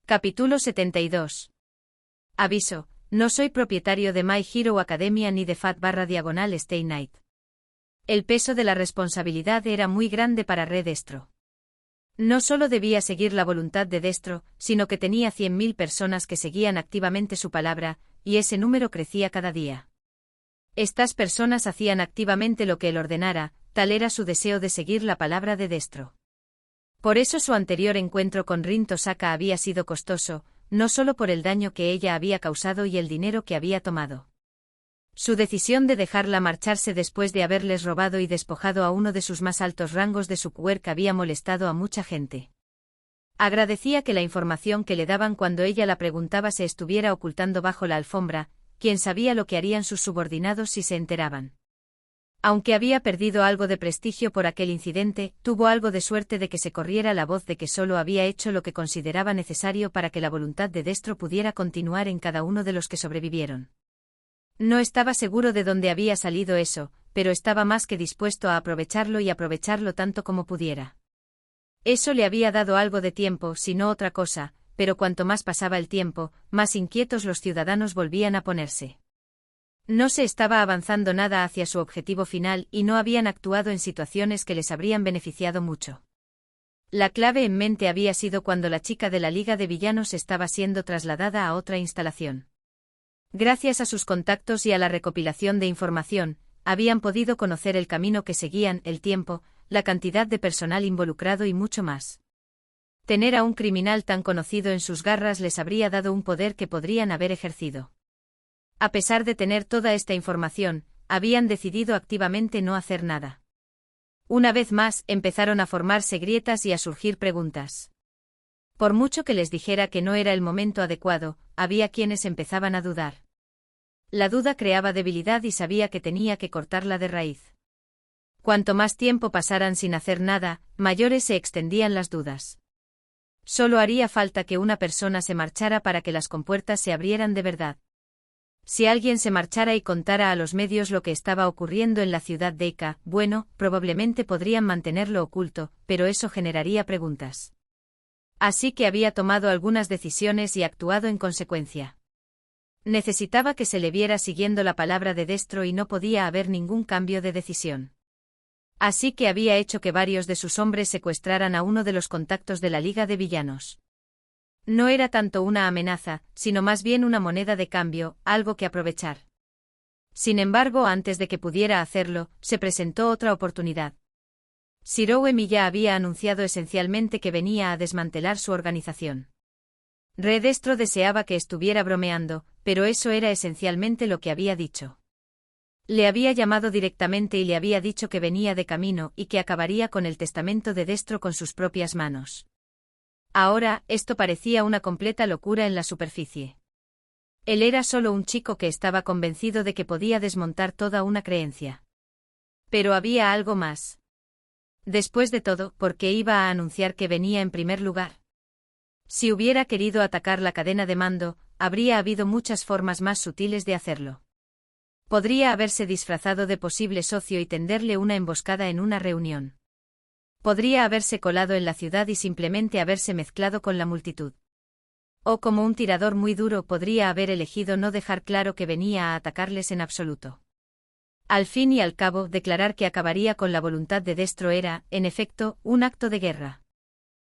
Capítulo 72. Aviso, no soy propietario de My Hero Academia ni de Fat_Stay Night. El peso de la responsabilidad era muy grande para Re Destro. No solo debía seguir la voluntad de Destro, sino que tenía 100.000 personas que seguían activamente su palabra, y ese número crecía cada día. Estas personas hacían activamente lo que él ordenara, tal era su deseo de seguir la palabra de Destro. Por eso su anterior encuentro con Rin Tosaka había sido costoso, no solo por el daño que ella había causado y el dinero que había tomado. Su decisión de dejarla marcharse después de haberles robado y despojado a uno de sus más altos rangos de su quirk había molestado a mucha gente. Agradecía que la información que le daban cuando ella la preguntaba se estuviera ocultando bajo la alfombra, quien sabía lo que harían sus subordinados si se enteraban. Aunque había perdido algo de prestigio por aquel incidente, tuvo algo de suerte de que se corriera la voz de que solo había hecho lo que consideraba necesario para que la voluntad de Destro pudiera continuar en cada uno de los que sobrevivieron. No estaba seguro de dónde había salido eso, pero estaba más que dispuesto a aprovecharlo y aprovecharlo tanto como pudiera. Eso le había dado algo de tiempo, si no otra cosa, pero cuanto más pasaba el tiempo, más inquietos los ciudadanos volvían a ponerse. No se estaba avanzando nada hacia su objetivo final y no habían actuado en situaciones que les habrían beneficiado mucho. La clave en mente había sido cuando la chica de la Liga de Villanos estaba siendo trasladada a otra instalación. Gracias a sus contactos y a la recopilación de información, habían podido conocer el camino que seguían, el tiempo, la cantidad de personal involucrado y mucho más. Tener a un criminal tan conocido en sus garras les habría dado un poder que podrían haber ejercido. A pesar de tener toda esta información, habían decidido activamente no hacer nada. Una vez más, empezaron a formarse grietas y a surgir preguntas. Por mucho que les dijera que no era el momento adecuado, había quienes empezaban a dudar. La duda creaba debilidad y sabía que tenía que cortarla de raíz. Cuanto más tiempo pasaran sin hacer nada, mayores se extendían las dudas. Solo haría falta que una persona se marchara para que las compuertas se abrieran de verdad. Si alguien se marchara y contara a los medios lo que estaba ocurriendo en la ciudad de Ika, bueno, probablemente podrían mantenerlo oculto, pero eso generaría preguntas. Así que había tomado algunas decisiones y actuado en consecuencia. Necesitaba que se le viera siguiendo la palabra de Destro y no podía haber ningún cambio de decisión. Así que había hecho que varios de sus hombres secuestraran a uno de los contactos de la Liga de Villanos. No era tanto una amenaza, sino más bien una moneda de cambio, algo que aprovechar. Sin embargo, antes de que pudiera hacerlo, se presentó otra oportunidad. Shirou Emi ya había anunciado esencialmente que venía a desmantelar su organización. Re Destro deseaba que estuviera bromeando, pero eso era esencialmente lo que había dicho. Le había llamado directamente y le había dicho que venía de camino y que acabaría con el testamento de Destro con sus propias manos. Ahora, esto parecía una completa locura en la superficie. Él era solo un chico que estaba convencido de que podía desmontar toda una creencia. Pero había algo más. Después de todo, ¿por qué iba a anunciar que venía en primer lugar? Si hubiera querido atacar la cadena de mando, habría habido muchas formas más sutiles de hacerlo. Podría haberse disfrazado de posible socio y tenderle una emboscada en una reunión. Podría haberse colado en la ciudad y simplemente haberse mezclado con la multitud. O como un tirador muy duro podría haber elegido no dejar claro que venía a atacarles en absoluto. Al fin y al cabo, declarar que acabaría con la voluntad de Destro era, en efecto, un acto de guerra.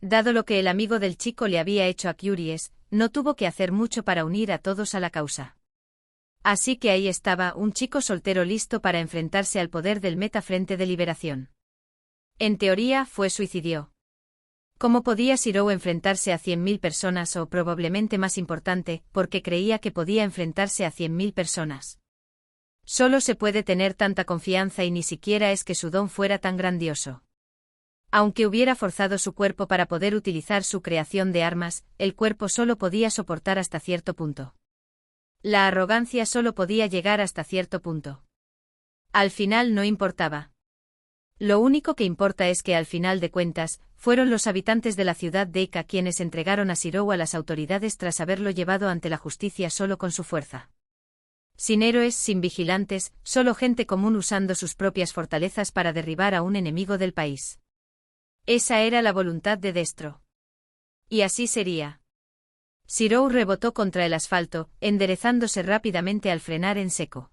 Dado lo que el amigo del chico le había hecho a Curies, no tuvo que hacer mucho para unir a todos a la causa. Así que ahí estaba, un chico soltero listo para enfrentarse al poder del Meta Frente de Liberación. En teoría, fue suicidio. ¿Cómo podía Shirou enfrentarse a 100.000 personas o, probablemente más importante, porque creía que podía enfrentarse a 100.000 personas? Solo se puede tener tanta confianza y ni siquiera es que su don fuera tan grandioso. Aunque hubiera forzado su cuerpo para poder utilizar su creación de armas, el cuerpo solo podía soportar hasta cierto punto. La arrogancia solo podía llegar hasta cierto punto. Al final no importaba. Lo único que importa es que al final de cuentas, fueron los habitantes de la ciudad de Ika quienes entregaron a Shirou a las autoridades tras haberlo llevado ante la justicia solo con su fuerza. Sin héroes, sin vigilantes, solo gente común usando sus propias fortalezas para derribar a un enemigo del país. Esa era la voluntad de Destro. Y así sería. Shirou rebotó contra el asfalto, enderezándose rápidamente al frenar en seco.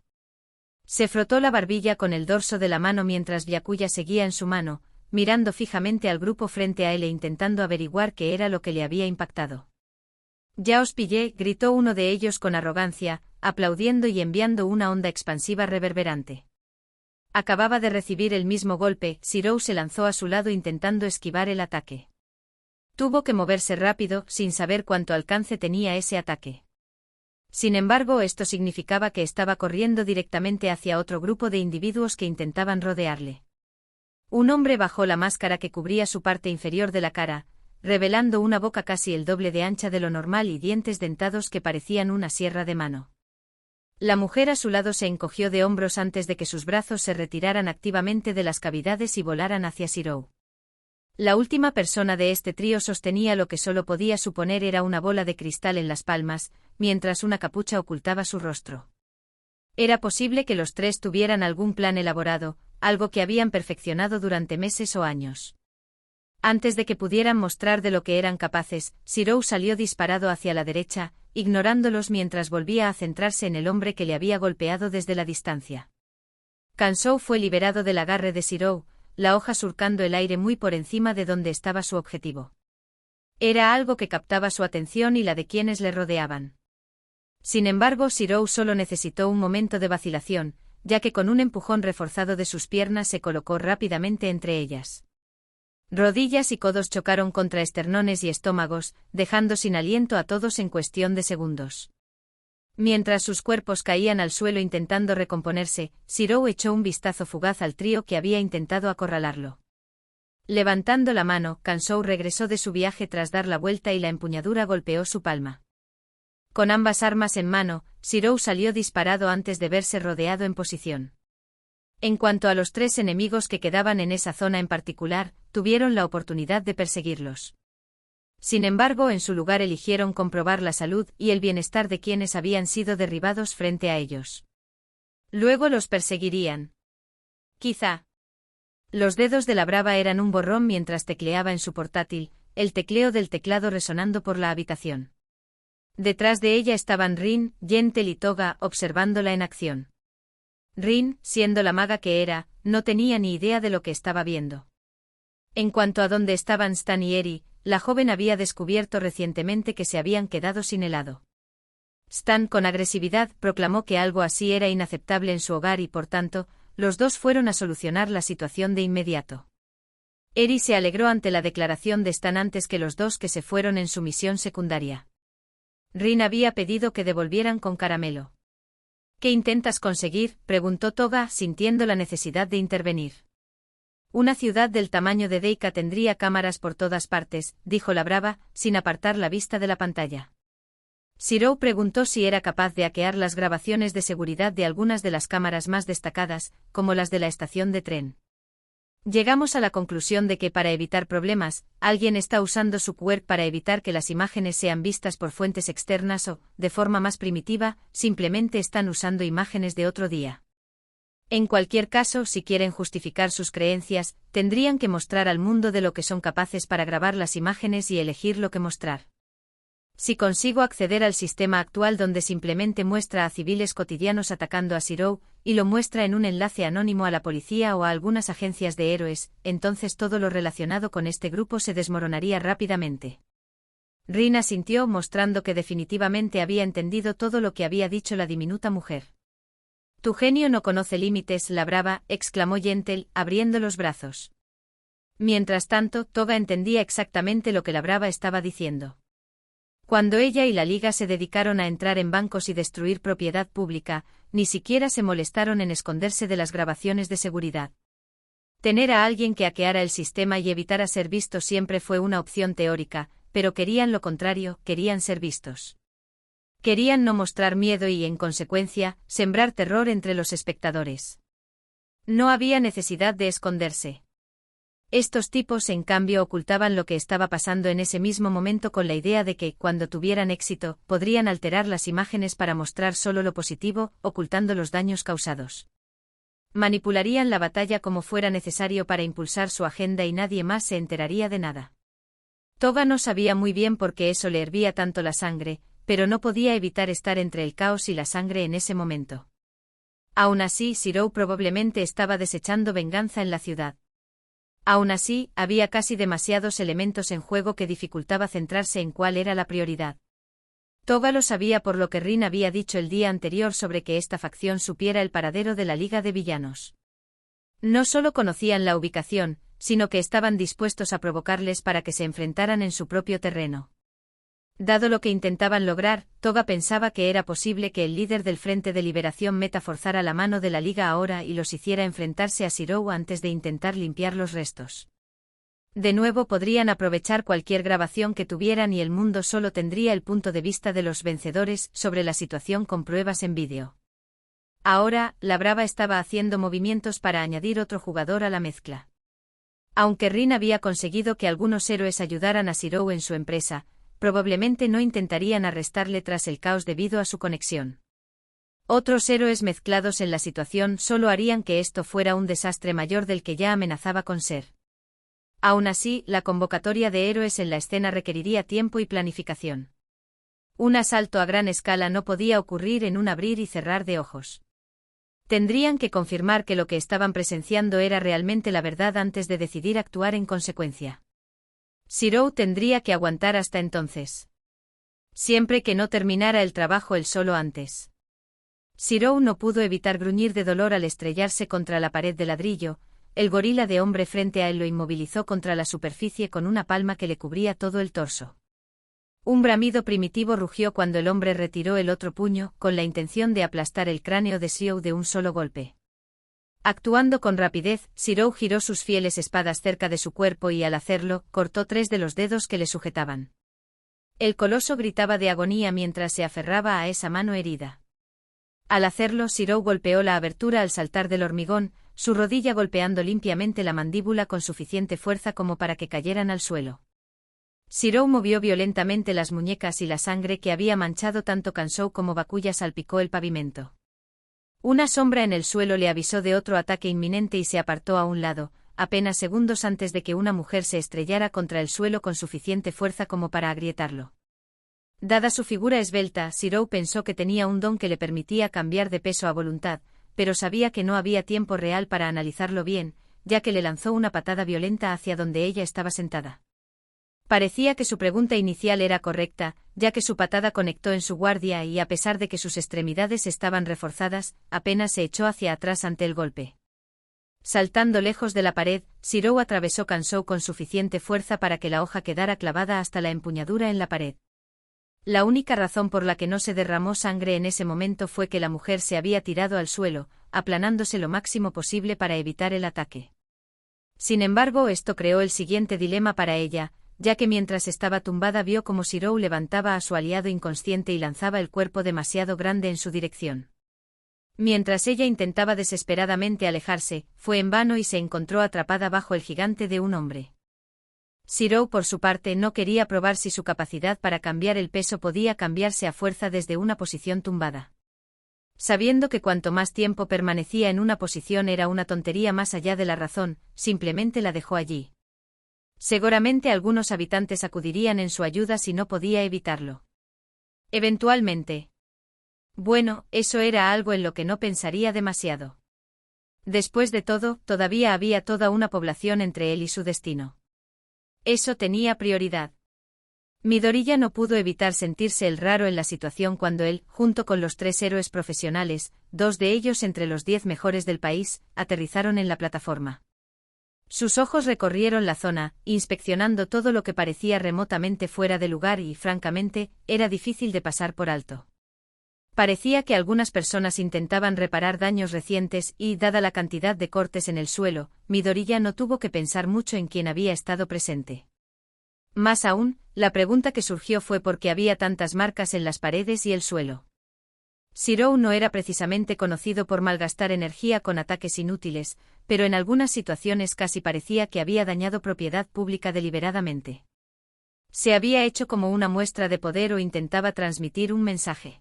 Se frotó la barbilla con el dorso de la mano mientras Byakuya seguía en su mano, mirando fijamente al grupo frente a él e intentando averiguar qué era lo que le había impactado. «Ya os pillé», gritó uno de ellos con arrogancia, aplaudiendo y enviando una onda expansiva reverberante. Acababa de recibir el mismo golpe. Shirou se lanzó a su lado intentando esquivar el ataque. Tuvo que moverse rápido, sin saber cuánto alcance tenía ese ataque. Sin embargo, esto significaba que estaba corriendo directamente hacia otro grupo de individuos que intentaban rodearle. Un hombre bajó la máscara que cubría su parte inferior de la cara, revelando una boca casi el doble de ancha de lo normal y dientes dentados que parecían una sierra de mano. La mujer a su lado se encogió de hombros antes de que sus brazos se retiraran activamente de las cavidades y volaran hacia Shirou. La última persona de este trío sostenía lo que solo podía suponer era una bola de cristal en las palmas, mientras una capucha ocultaba su rostro. Era posible que los tres tuvieran algún plan elaborado, algo que habían perfeccionado durante meses o años. Antes de que pudieran mostrar de lo que eran capaces, Shirou salió disparado hacia la derecha, ignorándolos mientras volvía a centrarse en el hombre que le había golpeado desde la distancia. Kansou fue liberado del agarre de Shirou, la hoja surcando el aire muy por encima de donde estaba su objetivo. Era algo que captaba su atención y la de quienes le rodeaban. Sin embargo, Shirou solo necesitó un momento de vacilación, ya que con un empujón reforzado de sus piernas se colocó rápidamente entre ellas. Rodillas y codos chocaron contra esternones y estómagos, dejando sin aliento a todos en cuestión de segundos. Mientras sus cuerpos caían al suelo intentando recomponerse, Shirou echó un vistazo fugaz al trío que había intentado acorralarlo. Levantando la mano, Kansou regresó de su viaje tras dar la vuelta y la empuñadura golpeó su palma. Con ambas armas en mano, Shirou salió disparado antes de verse rodeado en posición. En cuanto a los tres enemigos que quedaban en esa zona en particular, tuvieron la oportunidad de perseguirlos. Sin embargo, en su lugar eligieron comprobar la salud y el bienestar de quienes habían sido derribados frente a ellos. Luego los perseguirían. Quizá. Los dedos de la brava eran un borrón mientras tecleaba en su portátil, el tecleo del teclado resonando por la habitación. Detrás de ella estaban Rin, Gentle y Toga, observándola en acción. Rin, siendo la maga que era, no tenía ni idea de lo que estaba viendo. En cuanto a dónde estaban Stan y Eri, la joven había descubierto recientemente que se habían quedado sin helado. Stan, con agresividad, proclamó que algo así era inaceptable en su hogar y, por tanto, los dos fueron a solucionar la situación de inmediato. Eri se alegró ante la declaración de Stan antes que los dos que se fueron en su misión secundaria. Rin había pedido que devolvieran con caramelo. ¿Qué intentas conseguir?, preguntó Toga, sintiendo la necesidad de intervenir. Una ciudad del tamaño de Deika tendría cámaras por todas partes, dijo la brava, sin apartar la vista de la pantalla. Shirou preguntó si era capaz de hackear las grabaciones de seguridad de algunas de las cámaras más destacadas, como las de la estación de tren. Llegamos a la conclusión de que para evitar problemas, alguien está usando su QWERTY para evitar que las imágenes sean vistas por fuentes externas o, de forma más primitiva, simplemente están usando imágenes de otro día. En cualquier caso, si quieren justificar sus creencias, tendrían que mostrar al mundo de lo que son capaces para grabar las imágenes y elegir lo que mostrar. Si consigo acceder al sistema actual donde simplemente muestra a civiles cotidianos atacando a Shirou, y lo muestra en un enlace anónimo a la policía o a algunas agencias de héroes, entonces todo lo relacionado con este grupo se desmoronaría rápidamente. Rin asintió, mostrando que definitivamente había entendido todo lo que había dicho la diminuta mujer. «Tu genio no conoce límites, la brava», exclamó Gentle, abriendo los brazos. Mientras tanto, Toga entendía exactamente lo que la brava estaba diciendo. Cuando ella y la Liga se dedicaron a entrar en bancos y destruir propiedad pública, ni siquiera se molestaron en esconderse de las grabaciones de seguridad. Tener a alguien que hackeara el sistema y evitara ser visto siempre fue una opción teórica, pero querían lo contrario, querían ser vistos. Querían no mostrar miedo y, en consecuencia, sembrar terror entre los espectadores. No había necesidad de esconderse. Estos tipos, en cambio, ocultaban lo que estaba pasando en ese mismo momento con la idea de que, cuando tuvieran éxito, podrían alterar las imágenes para mostrar solo lo positivo, ocultando los daños causados. Manipularían la batalla como fuera necesario para impulsar su agenda y nadie más se enteraría de nada. Toga no sabía muy bien por qué eso le hervía tanto la sangre, pero no podía evitar estar entre el caos y la sangre en ese momento. Aún así, Shirou probablemente estaba desechando venganza en la ciudad. Aún así, había casi demasiados elementos en juego que dificultaba centrarse en cuál era la prioridad. Toga lo sabía por lo que Rin había dicho el día anterior sobre que esta facción supiera el paradero de la Liga de Villanos. No solo conocían la ubicación, sino que estaban dispuestos a provocarles para que se enfrentaran en su propio terreno. Dado lo que intentaban lograr, Toga pensaba que era posible que el líder del Frente de Liberación Meta forzara la mano de la Liga ahora y los hiciera enfrentarse a Shirou antes de intentar limpiar los restos. De nuevo podrían aprovechar cualquier grabación que tuvieran y el mundo solo tendría el punto de vista de los vencedores sobre la situación con pruebas en vídeo. Ahora, la Brava estaba haciendo movimientos para añadir otro jugador a la mezcla. Aunque Rin había conseguido que algunos héroes ayudaran a Shirou en su empresa, probablemente no intentarían arrestarle tras el caos debido a su conexión. Otros héroes mezclados en la situación solo harían que esto fuera un desastre mayor del que ya amenazaba con ser. Aún así, la convocatoria de héroes en la escena requeriría tiempo y planificación. Un asalto a gran escala no podía ocurrir en un abrir y cerrar de ojos. Tendrían que confirmar que lo que estaban presenciando era realmente la verdad antes de decidir actuar en consecuencia. Shirou tendría que aguantar hasta entonces. Siempre que no terminara el trabajo él solo antes. Shirou no pudo evitar gruñir de dolor al estrellarse contra la pared de ladrillo. El gorila de hombre frente a él lo inmovilizó contra la superficie con una palma que le cubría todo el torso. Un bramido primitivo rugió cuando el hombre retiró el otro puño, con la intención de aplastar el cráneo de Shirou de un solo golpe. Actuando con rapidez, Shirou giró sus fieles espadas cerca de su cuerpo y al hacerlo, cortó 3 de los dedos que le sujetaban. El coloso gritaba de agonía mientras se aferraba a esa mano herida. Al hacerlo, Shirou golpeó la abertura al saltar del hormigón, su rodilla golpeando limpiamente la mandíbula con suficiente fuerza como para que cayeran al suelo. Shirou movió violentamente las muñecas y la sangre que había manchado tanto Kansou como Bakuya salpicó el pavimento. Una sombra en el suelo le avisó de otro ataque inminente y se apartó a un lado, apenas segundos antes de que una mujer se estrellara contra el suelo con suficiente fuerza como para agrietarlo. Dada su figura esbelta, Shirou pensó que tenía un don que le permitía cambiar de peso a voluntad, pero sabía que no había tiempo real para analizarlo bien, ya que le lanzó una patada violenta hacia donde ella estaba sentada. Parecía que su pregunta inicial era correcta, ya que su patada conectó en su guardia y a pesar de que sus extremidades estaban reforzadas, apenas se echó hacia atrás ante el golpe. Saltando lejos de la pared, Shirou atravesó Kansou con suficiente fuerza para que la hoja quedara clavada hasta la empuñadura en la pared. La única razón por la que no se derramó sangre en ese momento fue que la mujer se había tirado al suelo, aplanándose lo máximo posible para evitar el ataque. Sin embargo, esto creó el siguiente dilema para ella, ya que mientras estaba tumbada vio como Shirou levantaba a su aliado inconsciente y lanzaba el cuerpo demasiado grande en su dirección. Mientras ella intentaba desesperadamente alejarse, fue en vano y se encontró atrapada bajo el gigante de un hombre. Shirou por su parte no quería probar si su capacidad para cambiar el peso podía cambiarse a fuerza desde una posición tumbada. Sabiendo que cuanto más tiempo permanecía en una posición era una tontería más allá de la razón, simplemente la dejó allí. Seguramente algunos habitantes acudirían en su ayuda si no podía evitarlo. Eventualmente. Bueno, eso era algo en lo que no pensaría demasiado. Después de todo, todavía había toda una población entre él y su destino. Eso tenía prioridad. Midoriya no pudo evitar sentirse el raro en la situación cuando él, junto con los 3 héroes profesionales, 2 de ellos entre los 10 mejores del país, aterrizaron en la plataforma. Sus ojos recorrieron la zona, inspeccionando todo lo que parecía remotamente fuera de lugar y, francamente, era difícil de pasar por alto. Parecía que algunas personas intentaban reparar daños recientes y, dada la cantidad de cortes en el suelo, Midoriya no tuvo que pensar mucho en quién había estado presente. Más aún, la pregunta que surgió fue por qué había tantas marcas en las paredes y el suelo. Shirou no era precisamente conocido por malgastar energía con ataques inútiles, pero en algunas situaciones casi parecía que había dañado propiedad pública deliberadamente. Se había hecho como una muestra de poder o intentaba transmitir un mensaje.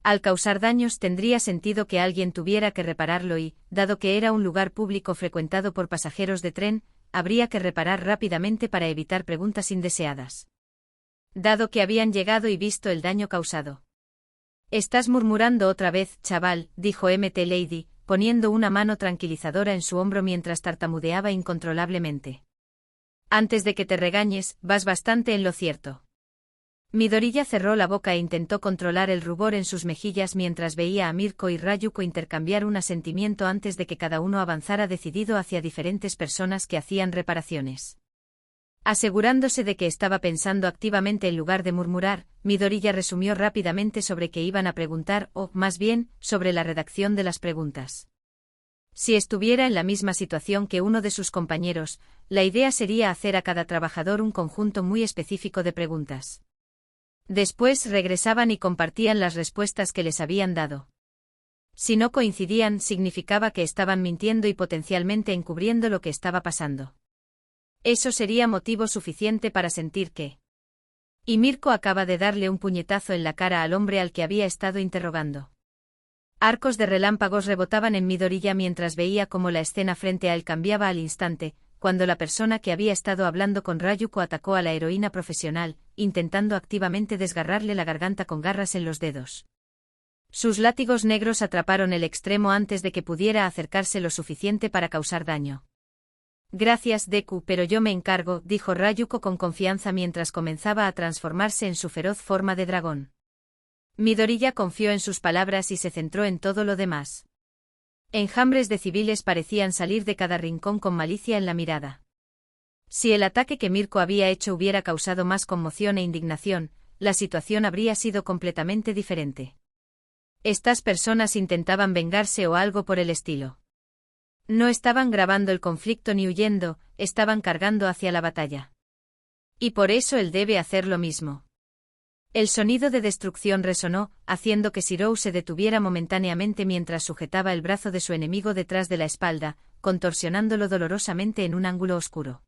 Al causar daños tendría sentido que alguien tuviera que repararlo y, dado que era un lugar público frecuentado por pasajeros de tren, habría que reparar rápidamente para evitar preguntas indeseadas. Dado que habían llegado y visto el daño causado. «Estás murmurando otra vez, chaval», dijo Mt. Lady, poniendo una mano tranquilizadora en su hombro mientras tartamudeaba incontrolablemente. «Antes de que te regañes, vas bastante en lo cierto». Midoriya cerró la boca e intentó controlar el rubor en sus mejillas mientras veía a Mirko y Rayuko intercambiar un asentimiento antes de que cada uno avanzara decidido hacia diferentes personas que hacían reparaciones. Asegurándose de que estaba pensando activamente en lugar de murmurar, Midoriya resumió rápidamente sobre qué iban a preguntar o, más bien, sobre la redacción de las preguntas. Si estuviera en la misma situación que uno de sus compañeros, la idea sería hacer a cada trabajador un conjunto muy específico de preguntas. Después regresaban y compartían las respuestas que les habían dado. Si no coincidían, significaba que estaban mintiendo y potencialmente encubriendo lo que estaba pasando. Eso sería motivo suficiente para sentir que... Y Mirko acaba de darle un puñetazo en la cara al hombre al que había estado interrogando. Arcos de relámpagos rebotaban en Midoriya mientras veía cómo la escena frente a él cambiaba al instante, cuando la persona que había estado hablando con Rayuko atacó a la heroína profesional, intentando activamente desgarrarle la garganta con garras en los dedos. Sus látigos negros atraparon el extremo antes de que pudiera acercarse lo suficiente para causar daño. «Gracias, Deku, pero yo me encargo», dijo Rayuko con confianza mientras comenzaba a transformarse en su feroz forma de dragón. Midoriya confió en sus palabras y se centró en todo lo demás. Enjambres de civiles parecían salir de cada rincón con malicia en la mirada. Si el ataque que Mirko había hecho hubiera causado más conmoción e indignación, la situación habría sido completamente diferente. Estas personas intentaban vengarse o algo por el estilo. No estaban grabando el conflicto ni huyendo, estaban cargando hacia la batalla. Y por eso él debe hacer lo mismo. El sonido de destrucción resonó, haciendo que Shirou se detuviera momentáneamente mientras sujetaba el brazo de su enemigo detrás de la espalda, contorsionándolo dolorosamente en un ángulo oscuro.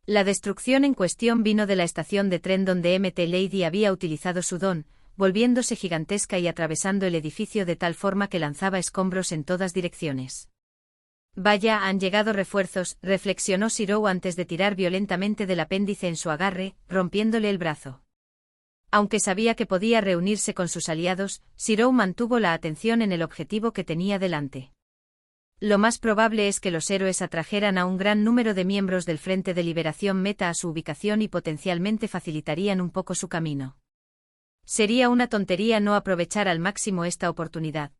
La destrucción en cuestión vino de la estación de tren donde Mt. Lady había utilizado su don, volviéndose gigantesca y atravesando el edificio de tal forma que lanzaba escombros en todas direcciones. «Vaya, han llegado refuerzos», reflexionó Shirou antes de tirar violentamente del apéndice en su agarre, rompiéndole el brazo. Aunque sabía que podía reunirse con sus aliados, Shirou mantuvo la atención en el objetivo que tenía delante. Lo más probable es que los héroes atrajeran a un gran número de miembros del Frente de Liberación Meta a su ubicación y potencialmente facilitarían un poco su camino. Sería una tontería no aprovechar al máximo esta oportunidad.